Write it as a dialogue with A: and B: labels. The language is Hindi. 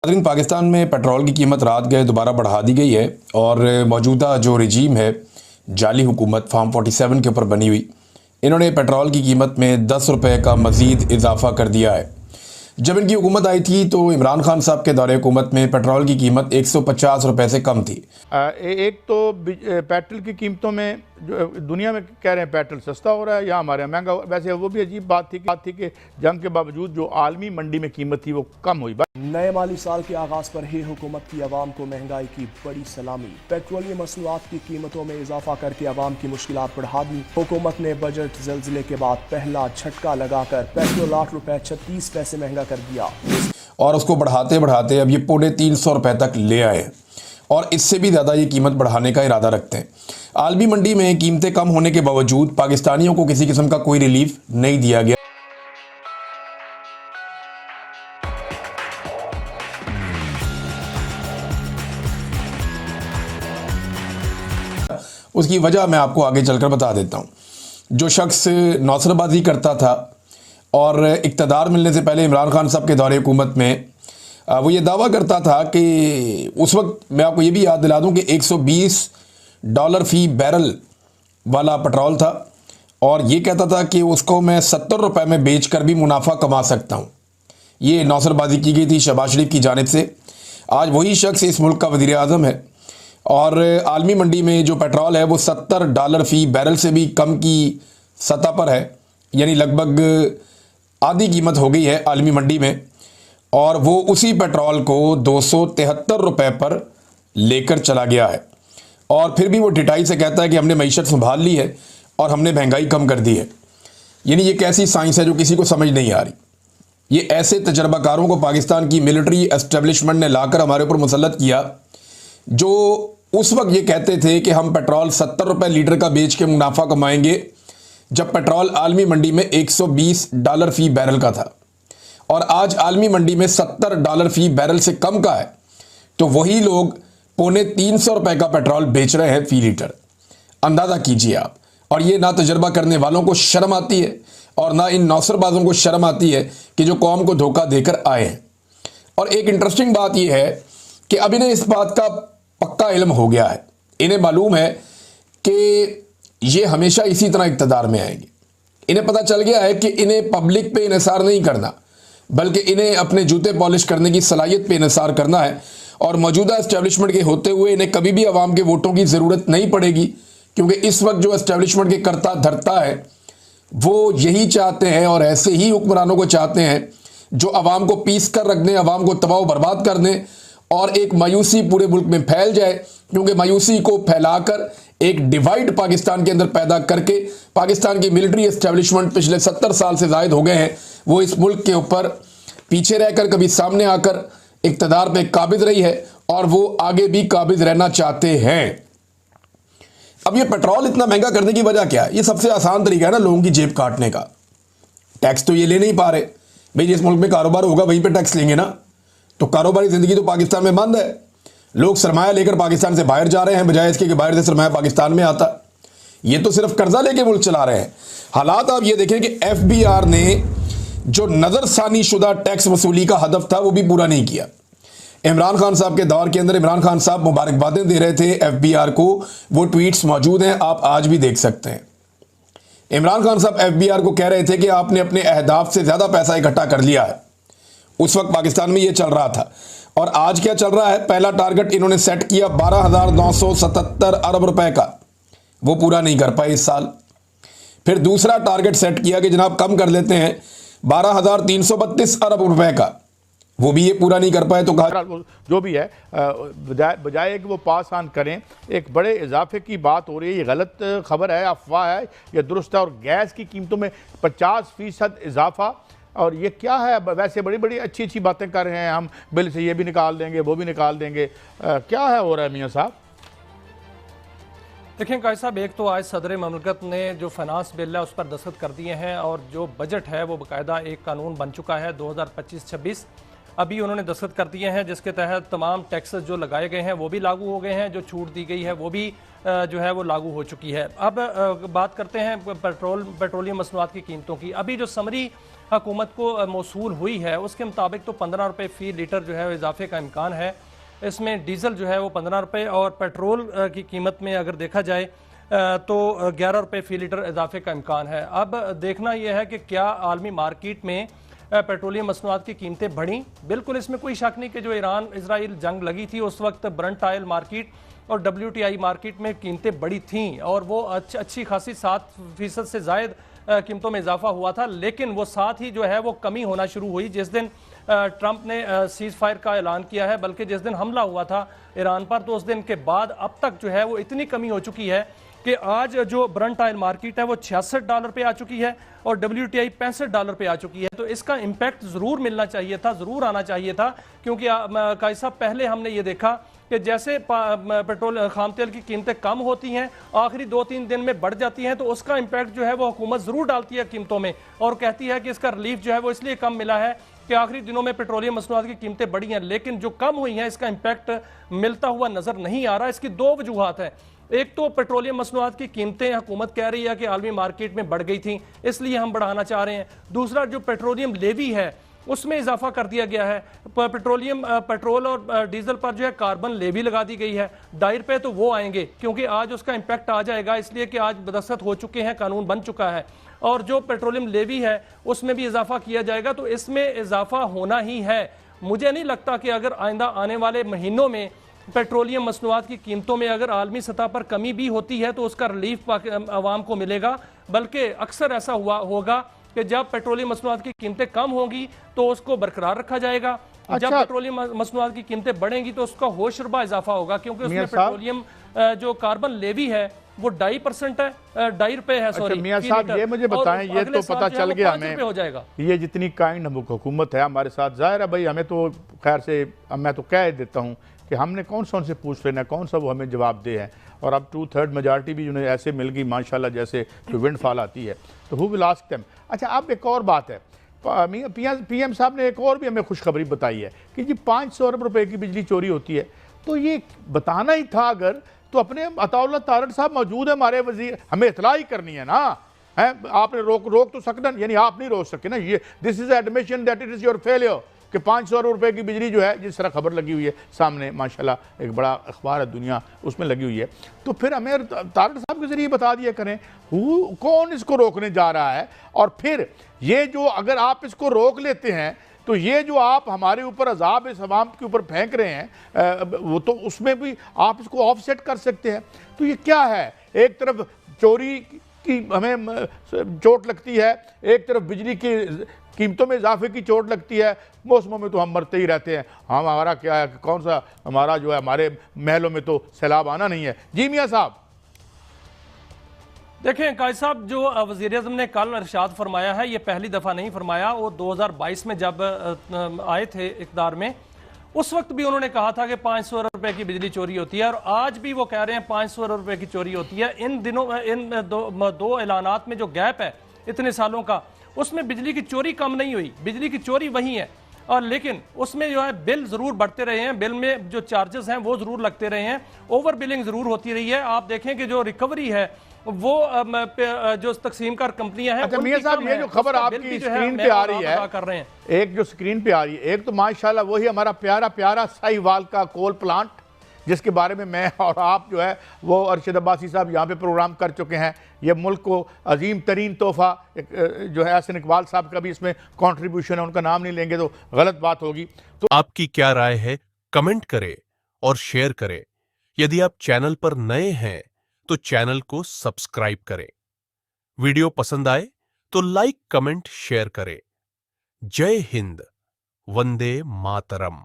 A: नाज़रीन, पाकिस्तान में पेट्रोल की कीमत रात गए दोबारा बढ़ा दी गई है और मौजूदा जो रजीम है जाली हुकूमत फार्म 47 के ऊपर बनी हुई, इन्होंने पेट्रोल की कीमत में 10 रुपये का मज़ीद इजाफ़ा कर दिया है। जब इनकी हुकूमत आई थी तो इमरान खान साहब के दौरे हुकूमत में पेट्रोल की कीमत 150 रुपये से कम थी।
B: एक तो पेट्रोल की कीमतों में जो दुनिया में कह रहे हैं पेट्रोल सस्ता हो रहा है या हमारे यहाँ महंगा। वैसे वो भी अजीब बात थी कि जंग के बावजूद जो आलमी मंडी में कीमत थी वो कम हुई।
C: नए माली साल के आगाज पर ही हुकूमत की आवाम को महंगाई की बड़ी सलामी। पेट्रोलियम मसनूआत की कीमतों में इजाफा करके आवाम की मुश्किलात बढ़ा दी। हुकूमत ने बजट ज़ल्ज़ले के बाद पहला झटका लगाकर पेट्रोल 8 रुपए 36 पैसे महंगा कर दिया
A: और उसको बढ़ाते बढ़ाते अब ये 350 रुपये तक ले आए और इससे भी ज़्यादा ये कीमत बढ़ाने का इरादा रखते हैं। आलमी मंडी में कीमतें कम होने के बावजूद पाकिस्तानियों को किसी किस्म का कोई रिलीफ नहीं दिया गया। उसकी वजह मैं आपको आगे चलकर बता देता हूँ। जो शख्स नौसरबाजी करता था और इक़्तिदार मिलने से पहले इमरान खान साहब के दौरे हुकूमत में वो ये दावा करता था कि उस वक्त मैं आपको ये भी याद दिला दूं कि $120 फ़ी बैरल वाला पेट्रोल था और ये कहता था कि उसको मैं 70 रुपये में बेच कर भी मुनाफा कमा सकता हूँ। ये नौसरबाजी की गई थी शहबाज शरीफ की जानिब से। आज वही शख्स इस मुल्क का वज़ीर आज़म है और आलमी मंडी में जो पेट्रोल है वो $70 फ़ी बैरल से भी कम की सतह पर है, यानी लगभग आधी कीमत हो गई है आलमी मंडी में। और वो उसी पेट्रोल को 273 रुपये पर लेकर चला गया है और फिर भी वो ढिठाई से कहता है कि हमने मईशत संभाल ली है और हमने महंगाई कम कर दी है। यानी ये कैसी साइंस है जो किसी को समझ नहीं आ रही। ये ऐसे तजर्बाकारों को पाकिस्तान की मिलिट्री एस्टेब्लिशमेंट ने लाकर हमारे ऊपर मुसल्लत किया जो उस वक्त ये कहते थे कि हम पेट्रोल 70 रुपये लीटर का बेच के मुनाफा कमाएंगे, जब पेट्रोल आलमी मंडी में $120 फ़ी बैरल का था और आज आलमी मंडी में $70 फ़ी बैरल से कम का है, तो वही लोग 350 रुपये का पेट्रोल बेच रहे हैं फ़ी लीटर। अंदाज़ा कीजिए आप। और ये ना तजर्बा करने वालों को शर्म आती है और ना इन नौसरबाजों को शर्म आती है कि जो कौम को धोखा देकर आए हैं। और एक इंटरेस्टिंग बात यह है कि अब इन्हें इस बात का पक्का इल्म हो गया है। इन्हें मालूम है कि ये हमेशा इसी तरह इक़्तिदार में आएंगे। इन्हें पता चल गया है कि इन्हें पब्लिक पे इन्हिसार नहीं करना, बल्कि इन्हें अपने जूते पॉलिश करने की सलाहियत पे इन्हिसार करना है। और मौजूदा एस्टेब्लिशमेंट के होते हुए इन्हें कभी भी अवाम के वोटों की ज़रूरत नहीं पड़ेगी, क्योंकि इस वक्त जो एस्टेब्लिशमेंट के करता धरता है वो यही चाहते हैं और ऐसे ही हुक्मरानों को चाहते हैं जो अवाम को पीस कर रख दें, अवाम को तबाह बर्बाद कर दें और एक मायूसी पूरे मुल्क में फैल जाए। क्योंकि मायूसी को फैलाकर एक डिवाइड पाकिस्तान के अंदर पैदा करके पाकिस्तान की मिलिट्री एस्टेब्लिशमेंट पिछले 70 साल से ज़ायद हो गए हैं, वो इस मुल्क के ऊपर पीछे रहकर कभी सामने आकर इक़्तिदार पे काबिज रही है और वो आगे भी काबिज रहना चाहते हैं। अब ये पेट्रोल इतना महंगा करने की वजह क्या है? ये सबसे आसान तरीका है ना लोगों की जेब काटने का। टैक्स तो ये ले नहीं पा रहे भाई, जिस मुल्क में कारोबार होगा वहीं पे टैक्स लेंगे ना। तो कारोबारी ज़िंदगी तो पाकिस्तान में बंद है। लोग सरमाया लेकर पाकिस्तान से बाहर जा रहे हैं बजाय इसके कि बाहर से सरमाया पाकिस्तान में आता। ये तो सिर्फ कर्जा लेके मुल्क चला रहे हैं। हालात आप ये देखें कि FBR ने जो नज़रसानी शुदा टैक्स वसूली का हदफ था वो भी पूरा नहीं किया। इमरान खान साहब के दौर के अंदर इमरान खान साहब मुबारकबादें दे रहे थे FBR को, वो ट्वीट्स मौजूद हैं, आप आज भी देख सकते हैं। इमरान खान साहब FBR को कह रहे थे कि आपने अपने अहदाफ से ज़्यादा पैसा इकट्ठा कर लिया है। उस वक्त पाकिस्तान में ये चल रहा था। और आज क्या चल रहा है? पहला टारगेट इन्होंने सेट किया 12,977 अरब रुपए का, वो पूरा नहीं कर पाए इस साल। फिर दूसरा टारगेट सेट किया कि जनाब कम कर लेते हैं 12,332 अरब रुपए का, वो भी ये पूरा नहीं कर पाए। तो कहा
B: जो भी है बजाय कि वो पास ऑन करें, एक बड़े इजाफे की बात हो रही है। ये गलत खबर है, अफवाह है, यह दुरुस्त है। और गैस की कीमतों में 50% इजाफा, और ये क्या है? वैसे बड़ी बड़ी अच्छी अच्छी बातें कर रहे हैं, हम बिल से ये भी निकाल देंगे वो भी निकाल देंगे। क्या है हो रहा है मियाँ साहब?
D: देखें कायद साहब, एक तो आज सदर ममलकत ने जो फाइनेंस बिल है उस पर दस्तखत कर दिए हैं और जो बजट है वो बाकायदा एक कानून बन चुका है 2025-26। अभी उन्होंने दस्तखत कर दिए हैं जिसके तहत तमाम टैक्सेस जो लगाए गए हैं वो भी लागू हो गए हैं, जो छूट दी गई है वो भी जो है वो लागू हो चुकी है। अब बात करते हैं पेट्रोलियम मसनूआत की कीमतों की। अभी जो समरी हुकूमत को मौसूल हुई है उसके मुताबिक तो 15 रुपये फ़ी लीटर जो है वो इजाफे का इम्कान है। इसमें डीज़ल जो है वो 15 रुपये और पेट्रोल की कीमत में अगर देखा जाए तो 11 रुपये फ़ी लीटर इजाफे का इम्कान है। अब देखना यह है कि क्या आलमी मार्केट में पेट्रोलियम मसनूआत की कीमतें बढ़ी। बिल्कुल इसमें कोई शक नहीं कि जो ईरान इजराइल जंग लगी थी उस वक्त ब्रंट ऑयल मार्केट और WTI मार्केट में कीमतें बढ़ी थीं और वो अच्छी खासी 7% से ज़ायद कीमतों में इजाफा हुआ था। लेकिन वो साथ ही जो है वो कमी होना शुरू हुई जिस दिन ट्रंप ने सीज फायर का ऐलान किया है, बल्कि जिस दिन हमला हुआ था ईरान पर तो उस दिन के बाद अब तक जो है वो इतनी कमी हो चुकी है कि आज जो ब्रंट ऑयल मार्केट है वो $66 पे आ चुकी है और WTI $65 पे आ चुकी है। तो इसका इम्पैक्ट ज़रूर मिलना चाहिए था, ज़रूर आना चाहिए था, क्योंकि काई साहब पहले हमने ये देखा कि जैसे पेट्रोल खाम तेल की कीमतें कम होती हैं आखिरी 2-3 दिन में बढ़ जाती हैं तो उसका इम्पैक्ट जो है वो हुकूमत ज़रूर डालती है कीमतों में और कहती है कि इसका रिलीफ जो है वो इसलिए कम मिला है कि आखिरी दिनों में पेट्रोलियम मसनूआत की कीमतें बढ़ी हैं। लेकिन जो कम हुई हैं इसका इम्पैक्ट मिलता हुआ नज़र नहीं आ रहा। इसकी 2 वजूहात हैं। एक तो पेट्रोलियम मसनूआत की कीमतें हुकूमत कह रही है कि आलमी मार्केट में बढ़ गई थी इसलिए हम बढ़ाना चाह रहे हैं। दूसरा जो पेट्रोलियम लेवी है उसमें इजाफा कर दिया गया है। पेट्रोल और डीजल पर जो है कार्बन लेवी लगा दी गई है। डायर पे तो वो आएंगे क्योंकि आज उसका इम्पैक्ट आ जाएगा, इसलिए कि आज दस्तखत हो चुके हैं, कानून बन चुका है। और जो पेट्रोलियम लेवी है उसमें भी इजाफा किया जाएगा, तो इसमें इजाफा होना ही है। मुझे नहीं लगता कि अगर आइंदा आने वाले महीनों में पेट्रोलियम मसनूआत की कीमतों में अगर आलमी सतह पर कमी भी होती है तो उसका रिलीफ आवाम को मिलेगा, बल्कि अक्सर ऐसा होगा कि जब पेट्रोलियम मसनूआत की कीमतें कम होंगी तो उसको बरकरार रखा जाएगा। जब पेट्रोलियम मसनूआत की कीमतें बढ़ेंगी तो उसका होशरुबा इजाफा होगा, क्योंकि उसमें पेट्रोलियम जो कार्बन लेवी है वो 2.5% है, 2.5 रुपए है। सॉरी
B: मियां साहब ये मुझे बताएं, ये तो पता चल गया हमें
D: हो जाएगा।
B: ये जितनी काइंड हुकूमत है हमारे साथ, जाहिर है भाई हमें तो खैर से मैं तो कह देता हूँ कि हमने कौन से पूछ लेना, कौन सा वो हमें जवाब दे है। और अब 2/3 मेजॉरिटी भी उन्हें ऐसे मिल गई माशाल्लाह, जैसे जो विंडफॉल आती है, तो हु विल आस्क देम। अच्छा, अब एक और बात है, PM साहब ने एक और भी हमें खुशखबरी बताई है कि जी 500 अरब रुपए की बिजली चोरी होती है। तो ये बताना ही था अगर, तो अपने अताउल्लाह तारड़ साहब मौजूद है हमारे वजीर, हमें इतला ही करनी है ना। है आपने रोक तो सकना, यानी आप नहीं रोक सके ना। ये this is admission that it is your failure कि 500 अरब रुपए की बिजली जो है, जिस तरह खबर लगी हुई है सामने माशाल्लाह, एक बड़ा अखबार है दुनिया उसमें लगी हुई है, तो फिर हमें तारड़ साहब के जरिए बता दिया करें कौन इसको रोकने जा रहा है। और फिर ये जो अगर आप इसको रोक लेते हैं तो ये जो आप हमारे ऊपर अजाब इस अवाम के ऊपर फेंक रहे हैं वो तो उसमें भी आप इसको ऑफसेट कर सकते हैं। तो ये क्या है, एक तरफ चोरी की हमें चोट लगती है, एक तरफ बिजली की कीमतों में इजाफे की चोट लगती है, मौसमों में तो हम मरते ही रहते हैं। हमारा क्या है, कौन सा हमारा जो है, हमारे महलों में तो सैलाब आना नहीं है। जी मियाँ साहब।
D: देखें कायद साहब, जो वज़ीर-ए-आज़म ने कल इरशाद फरमाया है ये पहली दफ़ा नहीं फरमाया। वो 2022 में जब आए थे इक़्तिदार में उस वक्त भी उन्होंने कहा था कि 500 अरब रुपए की बिजली चोरी होती है, और आज भी वो कह रहे हैं 500 अरब रुपए की चोरी होती है। इन दिनों इन दो ऐलानात में जो गैप है इतने सालों का, उसमें बिजली की चोरी कम नहीं हुई, बिजली की चोरी वही है। और लेकिन उसमें जो है बिल ज़रूर बढ़ते रहे हैं, बिल में जो चार्जेस हैं वो ज़रूर लगते रहे हैं, ओवर बिलिंग ज़रूर होती रही है। आप देखें कि जो रिकवरी है वो जो तकसीमकार कंपनियां हैं।
B: अच्छा मियां साहब, ये जो खबर आपकी स्क्रीन पे आ रही है, कर रहे हैं, एक जो स्क्रीन पे आ रही है, एक तो माशाल्लाह वही हमारा प्यारा प्यारा साहिवाल का कोल प्लांट, जिसके बारे में मैं और आप जो है वो अरशद अब्बासी साहब यहाँ पे प्रोग्राम कर चुके हैं। ये मुल्क को अजीम तरीन तोहफा जो है, एहसन इकबाल साहब का भी इसमें कॉन्ट्रीब्यूशन है, उनका नाम नहीं लेंगे तो गलत बात होगी। तो
E: आपकी क्या राय है, कमेंट करें और शेयर करें। यदि आप चैनल पर नए हैं तो चैनल को सब्सक्राइब करें। वीडियो पसंद आए तो लाइक, कमेंट, शेयर करें। जय हिंद, वंदे मातरम।